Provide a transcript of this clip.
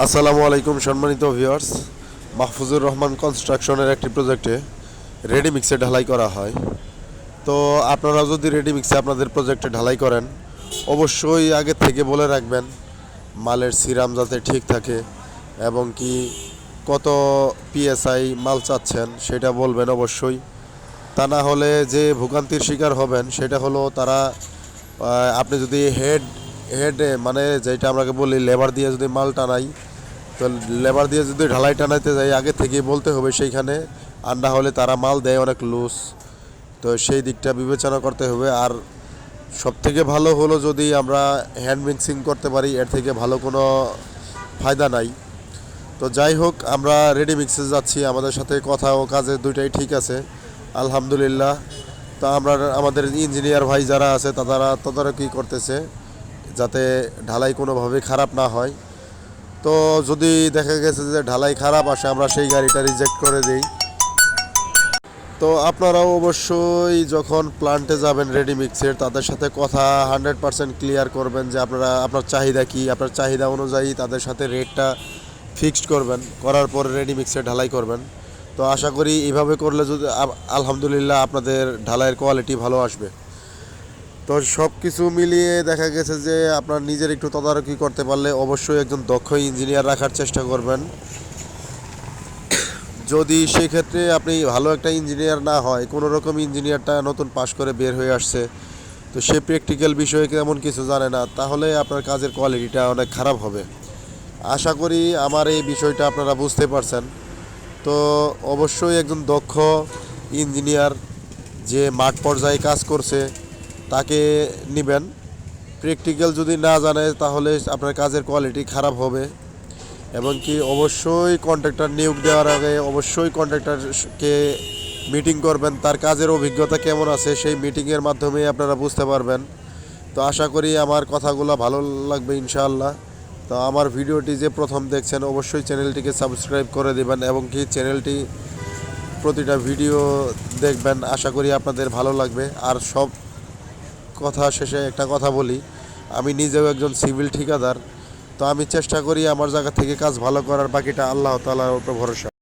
আসসালামু আলাইকুম সম্মানিত ভিউয়ার্স। মাহফুজুর রহমান কনস্ট্রাকশনের একটি প্রজেক্টে রেডি মিক্সে ঢালাই করা হয়। তো আপনারা যদি রেডি মিক্সে আপনাদের প্রজেক্টে ঢালাই করেন, অবশ্যই আগে থেকে বলে রাখবেন মালের সিরাম যাতে ঠিক থাকে এবং কি কত পিএসআই মাল চাচ্ছেন সেটা বলবেন অবশ্যই। তা না হলে যে ভোগান্তির শিকার হবেন সেটা হলো তারা আপনি যদি হেড হেড মানে যেটা আমরা বলি লেবার দিয়ে যদি মাল টানাই, তো লেবার দিয়ে যদি ঢালাই টানাইতে যাই আগে থেকেই বলতে হবে সেইখানে, আর না হলে তারা মাল দেয় অনেক লুজ। তো সেই দিকটা বিবেচনা করতে হবে। আর সবথেকে ভালো হলো যদি আমরা হ্যান্ড মিক্সিং করতে পারি, এর থেকে ভালো কোনো ফায়দা নাই। তো যাই হোক, আমরা রেডি মিক্সে যাচ্ছি, আমাদের সাথে কথা ও কাজে দুইটাই ঠিক আছে আলহামদুলিল্লাহ। তো আমরা আমাদের ইঞ্জিনিয়ার ভাই যারা আছে তারা তদারকি করতেছে যাতে ঢালাই কোনোভাবে খারাপ না হয়। তো যদি দেখা গেছে যে ঢালাই খারাপ আসে, আমরা সেই গাড়িটা রিজেক্ট করে দিই। তো আপনারাও অবশ্যই যখন প্ল্যান্টে যাবেন রেডি মিক্সের, তাদের সাথে কথা 100% ক্লিয়ার করবেন যে আপনার চাহিদা কী, আপনার চাহিদা অনুযায়ী তাদের সাথে রেটটা ফিক্সড করবেন, করার পর রেডি মিক্সে ঢালাই করবেন। তো আশা করি এইভাবে করলে যদি আলহামদুলিল্লাহ আপনাদের ঢালাইয়ের কোয়ালিটি ভালো আসবে। তো সব কিছু মিলিয়ে দেখা গেছে যে আপনার নিজের একটু তদারকি করতে পারলে অবশ্যই একজন দক্ষ ইঞ্জিনিয়ার রাখার চেষ্টা করবেন। যদি সেক্ষেত্রে আপনি ভালো একটা ইঞ্জিনিয়ার না হয়, কোনো রকম ইঞ্জিনিয়ারটা নতুন পাশ করে বের হয়ে আসছে, তো সে প্র্যাকটিক্যাল বিষয়ে তেমন কিছু জানে না, তাহলে আপনার কাজের কোয়ালিটিটা অনেক খারাপ হবে। আশা করি আমার এই বিষয়টা আপনারা বুঝতে পারছেন। তো অবশ্যই একজন দক্ষ ইঞ্জিনিয়ার যে মাঠ পর্যায়ে কাজ করছে তাকে নেবেন। প্র্যাকটিক্যাল যদি না জানে তাহলে আপনার কাজের কোয়ালিটি খারাপ হবে। এবং কি অবশ্যই কন্ট্রাক্টর নিয়োগ দেওয়ার আগে অবশ্যই কন্ট্রাক্টরকে মিটিং করবেন, তার কাজের অভিজ্ঞতা কেমন আছে সেই মিটিংয়ের মাধ্যমে আপনারা বুঝতে পারবেন। তো আশা করি আমার কথাগুলো ভালো লাগবে ইনশাআল্লাহ। তো আমার ভিডিওটি যে প্রথম দেখছেন অবশ্যই চ্যানেলটিকে সাবস্ক্রাইব করে দেবেন এবং কি চ্যানেলটি প্রতিটা ভিডিও দেখবেন, আশা করি আপনাদের ভালো লাগবে। আর সব কথা শেষে একটা কথা বলি, আমি নিজেও একজন সিভিল ঠিকাদার। তো আমি চেষ্টা করি আমার জায়গা থেকে কাজ ভালো করার, বাকিটা আল্লাহ তাআলার উপর ভরসা।